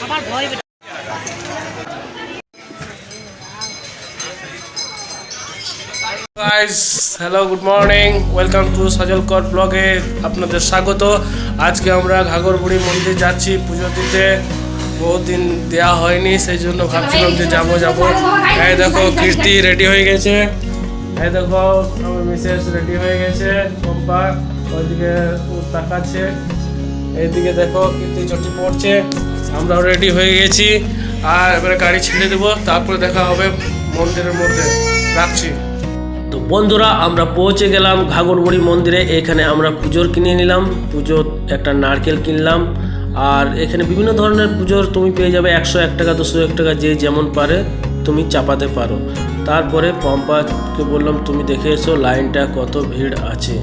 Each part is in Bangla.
আমার ভয়। Guys hello good morning, welcome to Sajal Kar ব্লগে আপনাদের স্বাগত। আজকে আমরা ঘাগরবুড়ি মন্দির যাচ্ছি পুজো দিতে। বহুত দিন দেওয়া হয়নি, সেই জন্য ভাবছিলাম যে যাবো। এই দেখো কীর্তি রেডি হয়ে গেছে, এই দেখো আমার মিসেস রেডি হয়ে গেছে, পম্পা ওইদিকে তাকাচ্ছে, এইদিকে দেখো কীর্তি চটি পড়ছে, আমরাও রেডি হয়ে গেছি। আর এবারে গাড়ি ছেড়ে দেবো, তারপরে দেখা হবে মন্দিরের মধ্যে। রাখছি। তো বন্ধুরা, আমরা পৌঁছে গেলাম ঘাগরবুড়ি মন্দিরে। এখানে আমরা পুজোর কিনে নিলাম, পুজোর একটা নারকেল কিনলাম। আর এখানে বিভিন্ন ধরনের পুজোর তুমি পেয়ে যাবে, 101 টাকা 201 টাকা, যে যেমন পারে তুমি চাপাতে পারো। তারপরে পম্পাকে বললাম তুমি দেখে এসো লাইনটা কত ভিড় আছে।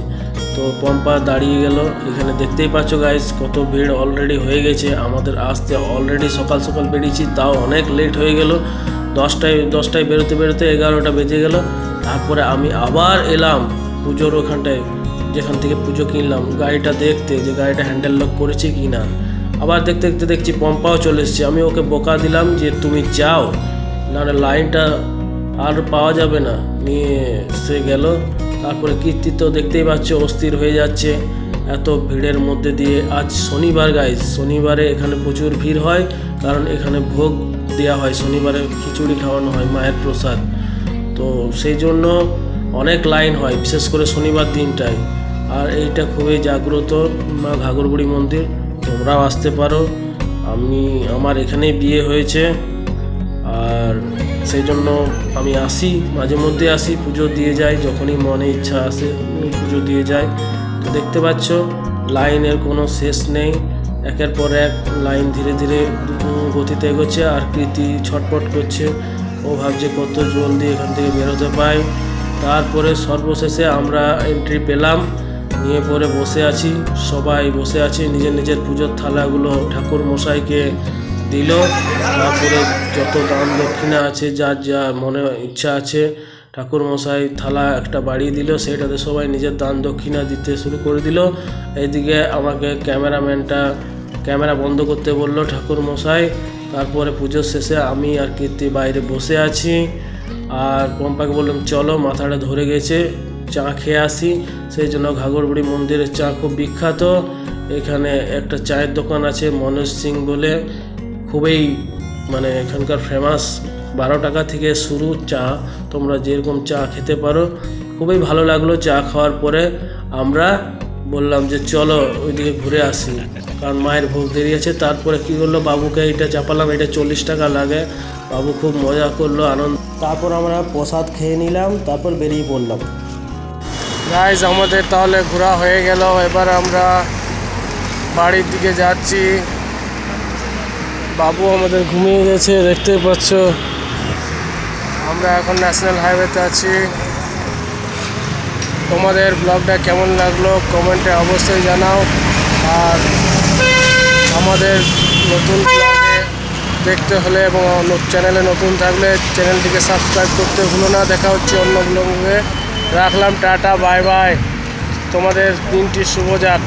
তো পম্পা দাঁড়িয়ে গেল। এখানে দেখতেই পাচ্ছ গাইস কত ভিড় অলরেডি হয়ে গেছে। আমাদের আসতে অলরেডি সকাল সকাল বেরিয়েছি, তাও অনেক লেট হয়ে গেল। 10টায় বেরোতে 11টা বেজে গেল। তারপরে আমি আবার এলাম পুজোর ওখানটায়, যেখান থেকে পুজো কিনলাম, গাড়িটা দেখতে যে গাড়িটা হ্যান্ডেল লক করেছে কি না। আবার দেখতে দেখতে দেখছি পম্পাও চলে এসছে। আমি ওকে বকা দিলাম যে তুমি যাও, নাহলে লাইনটা আর পাওয়া যাবে না, নিয়ে সে গেল। তারপরে কীর্তি তো দেখতেই পাচ্ছ অস্থির হয়ে যাচ্ছে এত ভিড়ের মধ্যে দিয়ে। আজ শনিবার গাইজ, শনিবারে এখানে প্রচুর ভিড় হয়, কারণ এখানে ভোগ দেওয়া হয়, শনিবারে খিচুড়ি খাওয়ানো হয়, মায়ের প্রসাদ। তো সেই জন্য অনেক লাইন হয়, বিশেষ করে শনিবার দিনটায়। আর এইটা খুবই জাগ্রত মা ঘাগরবুড়ি মন্দির, তোমরাও আসতে পারো। আমার এখানেই বিয়ে হয়েছে, আর সেই জন্য আমি আসি, মাঝে মধ্যে আসি, পুজো দিয়ে যাই, যখনই মনে ইচ্ছা আসে পুজো দিয়ে যাই। তো দেখতে পাচ্ছ লাইনের কোনো শেষ নেই, একের পর এক লাইন ধীরে ধীরে গতিতে এগোচ্ছে। আর কীর্তি ছটপট করছে, ও ভাবছে কত জলদি এখান থেকে বেরোতে পাই। তারপরে সর্বশেষে আমরা এন্ট্রি পেলাম, নিয়ে পরে বসে আছি, সবাই বসে আছি, নিজের নিজের পুজোর থালাগুলো ঠাকুর মশাইকে দিল। তারপরে যত দান দক্ষিণা আছে, যার যা মনে ইচ্ছা আছে, ঠাকুর মশাই থালা একটা বাড়িয়ে দিল, সেটাতে সবাই নিজের দান দক্ষিণা দিতে শুরু করে দিল। এইদিকে আমাকে ক্যামেরা বন্ধ করতে বলল ঠাকুর মশাই। তারপরে পুজোর শেষে আমি আর কীর্তি বাইরে বসে আছি, আর পম্পাকে বললাম চলো, মাথাটা ধরে গেছে, চা খেয়ে আসি। সেই জন্য ঘাগরবুড়ি মন্দিরের চা খুব বিখ্যাত। এখানে একটা চায়ের দোকান আছে মনোজ সিং বলে, খুবই মানে এখানকার ফেমাস। 12 টাকা থেকে শুরু চা, তোমরা যেরকম চা খেতে পারো। খুবই ভালো লাগলো। চা খাওয়ার পরে আমরা বললাম যে চলো ওইদিকে ঘুরে আসি, কারণ মায়ের ভোগ দেরি আছে। তারপরে কী করলো, বাবুকে এটা চাপালাম, এটা 40 টাকা লাগে। বাবু খুব মজা করলো, আনন্দ। তারপর আমরা প্রসাদ খেয়ে নিলাম, তারপর বেরিয়ে পড়লাম। গাইজ আমাদের তাহলে ঘোরা হয়ে গেল, এবার আমরা বাড়ির দিকে যাচ্ছি। বাবু আমাদের ঘুমিয়ে গেছে, দেখতেই পাচ্ছ। আমরা এখন ন্যাশনাল হাইওয়েতে আছি। তোমাদের ব্লগটা কেমন লাগলো কমেন্টে অবশ্যই জানাও। আর আমাদের নতুন ব্লগে দেখতে হলে এবং চ্যানেলে নতুন থাকলে চ্যানেলটিকে সাবস্ক্রাইব করতে ভুলো না। দেখা হচ্ছে অন্য ব্লগে। রাখলাম, টাটা, বাই বাই। তোমাদের দিনটি শুভ যাক।